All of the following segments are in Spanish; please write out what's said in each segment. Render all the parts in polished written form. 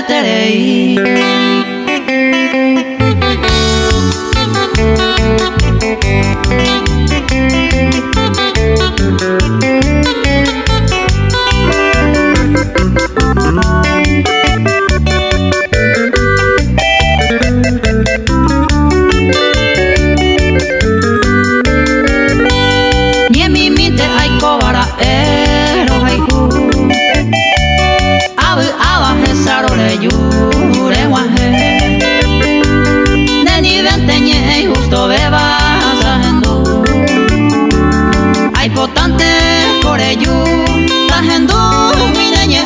terei. Justo bebas ahendu ay potante koreyu ahendu minenye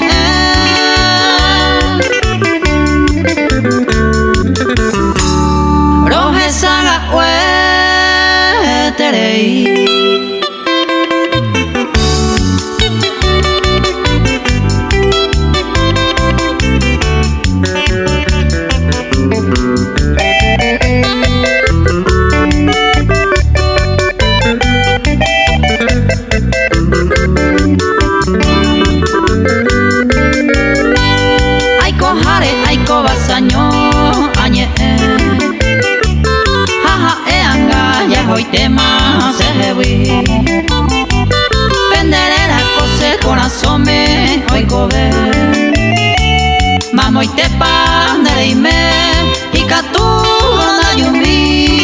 rohe saga terei. Basaño añe jaja eanga ya hoy tema se hewi penderera cose corazón me oigo ver mamo y te pandereime y catu na yumi